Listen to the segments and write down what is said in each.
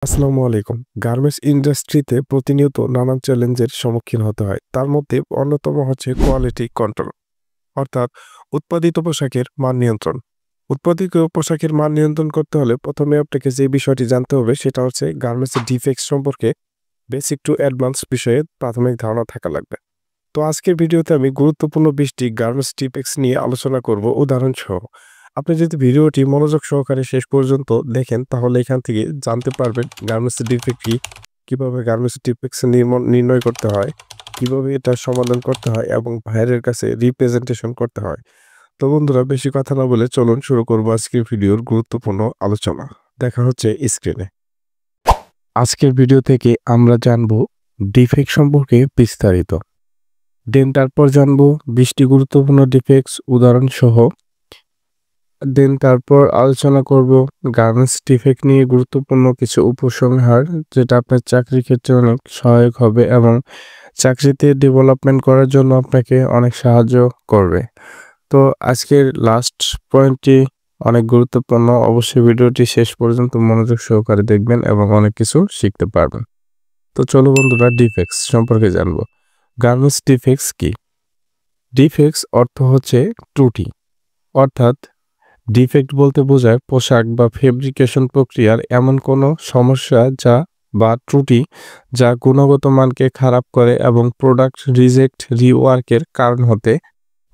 আসসালামু আলাইকুম। গার্মেন্টস ইন্ডাস্ট্রিতে প্রতিনিয়ত নানান চ্যালেঞ্জের সম্মুখীন হতে হয়। তার মধ্যে অন্যতম হচ্ছে কোয়ালিটি কন্ট্রোল, অর্থাৎ উৎপাদিত পোশাকের মান নিয়ন্ত্রণ। উৎপাদিত পোশাকের মান নিয়ন্ত্রণ করতে হলে প্রথমে আপনাকে যে বিষয়টি জানতে হবে সেটা হচ্ছে গার্মেন্টসের ডিফেক্টস সম্পর্কে বেসিক টু অ্যাডভান্স বিষয়ে প্রাথমিক ধারণা থাকা লাগবে। তো আজকের ভিডিওতে আমি গুরুত্বপূর্ণ ২০টি গার্মেন্টস ডিফেক্টস নিয়ে আলোচনা করব উদাহরণ সহ। আপনি যদি ভিডিওটি মনোযোগ সহকারে শেষ পর্যন্ত দেখেন তাহলে এখান থেকে জানতে পারবেন গার্মেন্টস ডিফেক্ট কি, কিভাবে গার্মেন্টস ডিফেক্টস নির্ণয় করতে হয়, কিভাবে এটা সমাধান করতে হয় এবং বাইরের কাছে রিপ্রেজেন্টেশন করতে হয়। তো বন্ধুরা বেশি কথা না বলে চলুন শুরু করব আজকের ভিডিওর গুরুত্বপূর্ণ আলোচনা। দেখা হচ্ছে স্ক্রিনে। আজকের ভিডিও থেকে আমরা জানব ডিফেক্ট সম্পর্কে বিস্তারিত। তারপর জানবো ২০টি গুরুত্বপূর্ণ ডিফেক্টস উদাহরণ সহ। তারপর আলোচনা করব গার্মেন্টস ডিফেক্ট নিয়ে গুরুত্বপূর্ণ কিছু উপসংহার, যেটা আপনার চাকরির ক্ষেত্রে অনেক সহায়ক হবে এবং চাকরিতে ডেভেলপমেন্ট করার জন্য আপনাকে অনেক সাহায্য করবে। তো আজকের লাস্ট পয়েন্টটি অনেক গুরুত্বপূর্ণ। অবশ্যই ভিডিওটি শেষ পর্যন্ত মনোযোগ সহকারে দেখবেন এবং অনেক কিছু শিখতে পারবেন। তো চলো বন্ধুরা ডিফেক্টস সম্পর্কে জানবো। গার্মেন্টস ডিফেক্টস কি? ডিফেক্টস অর্থ হচ্ছে ত্রুটি, অর্থাৎ ডিফেক্ট বলতে বোঝায় পোশাক বা ফেব্রিকেশন প্রক্রিয়ার এমন কোনো সমস্যা বা ত্রুটি যা গুণগত মানকে খারাপ করে এবং প্রোডাক্ট রিজেক্ট রিওয়ার্কের কারণ হতে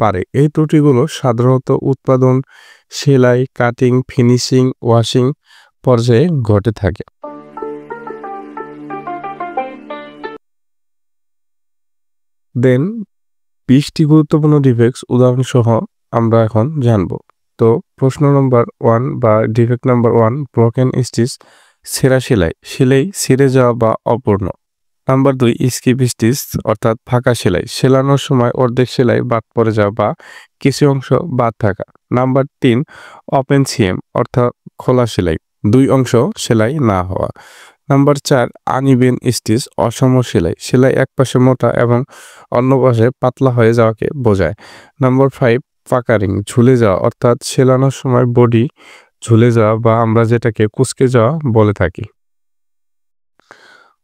পারে। এই ত্রুটিগুলো সাধারণত উৎপাদন, সেলাই, কাটিং, ফিনিশিং, ওয়াশিং পর্যায়ে ঘটে থাকে। দেন ২০টি গুরুত্বপূর্ণ ডিফেক্টস উদাহরণ সহ আমরা এখন জানব। তো প্রশ্ন নম্বর 1 বা ডিফেক্ট নাম্বার 1, ব্রোকেন স্টিচ, ছেঁড়া সেলাই, সেলাই ছিঁড়ে যাওয়া বা অপূর্ণ। নাম্বার 2, স্কিপ স্টিচ অর্থাৎ ফাঁকা সেলাই, সেলানোর সময় অর্ধেক সেলাই বাদ পড়ে যাওয়া বা কিছু অংশ বাদ থাকা। নাম্বার 3, ওপেন সিএম অর্থাৎ খোলা সেলাই, 2 অংশ সেলাই না হওয়া। নাম্বার 4, আনইভেন স্টিচ অসম সেলাই, সেলাই এক পাশে মোটা এবং অন্য পাশে পাতলা হয়ে যাওয়াকে বোঝায়। নাম্বার 5, ফাঁকারিং ঝুলে যাওয়া অর্থাৎ সেলানোর সময় বডি ঝুলে যাওয়া বা আমরা যেটাকে কুঁচকে যাওয়া বলে থাকি।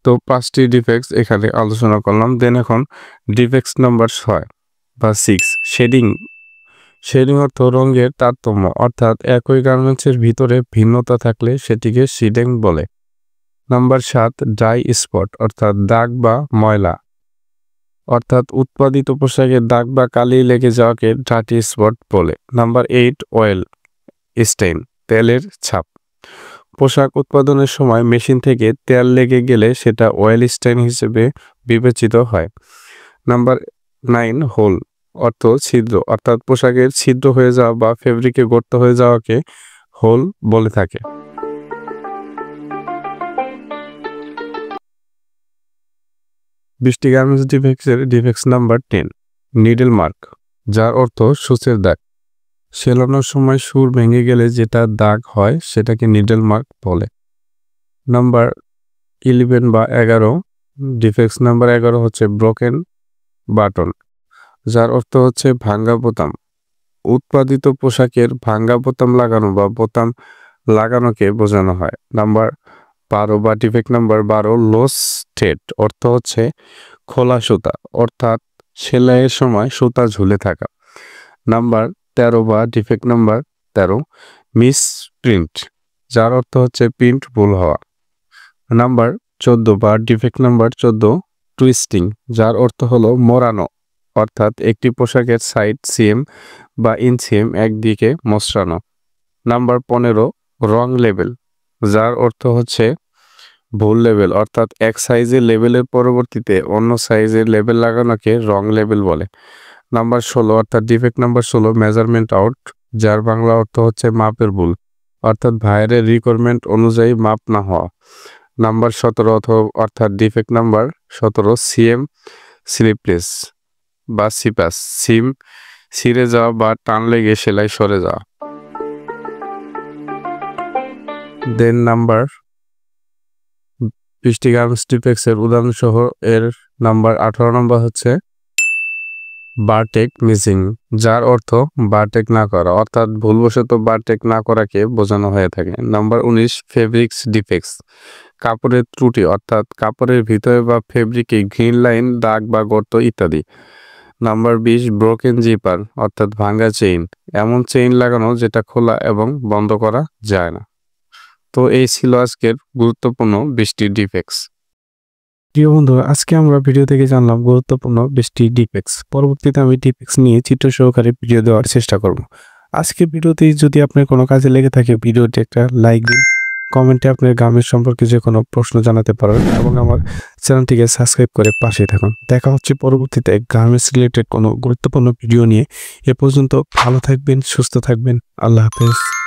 তো 5টি ডিফেক্টস এখানে আলোচনা করলাম। দেন এখন ডিফেক্টস নাম্বার 6 বা 6, শেডিং। শেডিং অর্থ রঙের তারতম্য, অর্থাৎ একই গার্মেন্টসের ভিতরে ভিন্নতা থাকলে সেটিকে শেডিং বলে। নাম্বার 7, ড্রাই স্পট অর্থাৎ দাগ বা ময়লা, অর্থাৎ উৎপাদিত পোশাকে দাগ বা কালি লেগে যাওয়াকে ডার্টি স্পট বলে। নাম্বার 8, অয়েল স্টেইন তেলের ছাপ, পোশাক উৎপাদনের সময় মেশিন থেকে তেল লেগে গেলে সেটা অয়েল স্টেইন হিসেবে বিবেচিত হয়। নাম্বার 9, হোল অর্থ ছিদ্র, অর্থাৎ পোশাকের ছিদ্র হয়ে যাওয়া বা ফেব্রিকে গর্ত হয়ে যাওয়াকে হোল বলে থাকে। বৃষ্টি garments defects number 10, needle mark, যার অর্থ সূচের দাগ, সেলানোর সময় সুর ভেঙে গেলে যেটা দাগ হয় সেটাকে নিডল মার্ক বলে। নাম্বার 11 বা 11, ডিফেক্টস নাম্বার 11 হচ্ছে ব্রোকেন বাটন, যার অর্থ হচ্ছে ভাঙ্গা বোতাম, উৎপাদিত পোশাকের ভাঙ্গা বোতাম লাগানো বা বোতাম লাগানোকে বোঝানো হয়। নাম্বার 12 বা ডিফেক্ট নাম্বার 12, লস থ্রেড অর্থ হচ্ছে খোলা সুতা, অর্থাৎ সেলাইয়ের সময় সুতা ঝুলে থাকা। নাম্বার 13 বা ডিফেক্ট নাম্বার 13, মিস প্রিন্ট, যার অর্থ হচ্ছে প্রিন্ট ভুল হওয়া। নাম্বার 14 বা ডিফেক্ট নাম্বার 14, টুইস্টিং, যার অর্থ হলো মোড়ানো, অর্থাৎ একটি পোশাকের সাইড সিএম বা ইনসিএম একদিকে মোচড়ানো। নাম্বার 15, রং লেবেল, যার অর্থ হচ্ছে ভুল লেবেল, অর্থাৎ এক সাইজের লেবেলের পরিবর্তে অন্য সাইজের লেবেল লাগানোকে রং লেবেল বলে। নাম্বার 16 অর্থাৎ ডিফেক্ট নাম্বার 16, মেজারমেন্ট আউট, যার বাংলা অর্থ হচ্ছে মাপের ভুল, অর্থাৎ বাইরের রিকোয়ারমেন্ট অনুযায়ী মাপ না হওয়া। নাম্বার 17 অর্থাৎ ডিফেক্ট নাম্বার 17, সিএম স্লিপলেস বা সিপাস, সিম ছিঁড়ে যাওয়া বা টান লেগে সেলাই সরে যাওয়া। দেন নাম্বার 20টি গার্মেন্টস ডিফেক্টসের উদাহরণ সহ এর নাম্বার 18 নম্বর হচ্ছে বারটেক মিসিং, যার অর্থ বারটেক না করা, অর্থাৎ ভুলবশত বারটেক না করাকে বোঝানো হয়ে থাকে। নাম্বার 19, ফেব্রিক্স ডিফেক্টস, কাপড়ের ত্রুটি অর্থাৎ কাপড়ের ভিতরে বা ফেব্রিকে গ্রিন লাইন, দাগ বা গর্ত ইত্যাদি। নাম্বার 20 ব্রোকেন জিপার অর্থাৎ ভাঙ্গা চেইন, এমন চেইন লাগানো যেটা খোলা এবং বন্ধ করা যায় না। তো এই ছিল আজকের গুরুত্বপূর্ণ 20টি ডিফেক্টস। প্রিয় বন্ধু, আজকে আমরা ভিডিও থেকে জানলাম গুরুত্বপূর্ণ 20টি ডিফেক্টস। পরবর্তীতে আমি ডিফেক্টস নিয়ে চিত্র সহকারে ভিডিও দেওয়ার চেষ্টা করব। আজকের ভিডিওতে যদি আপনার কোনো কাজে লেগে থাকে ভিডিওটি একটা লাইক দিন, কমেন্টে আপনার গ্রামের সম্পর্কে যে কোনো প্রশ্ন জানাতে পারেন এবং আমার চ্যানেলটিকে সাবস্ক্রাইব করে পাশে থাকুন। দেখা হচ্ছে পরবর্তীতে গার্মেন্টস রিলেটেড কোনো গুরুত্বপূর্ণ ভিডিও নিয়ে। এ পর্যন্ত ভালো থাকবেন, সুস্থ থাকবেন। আল্লাহ হাফেজ।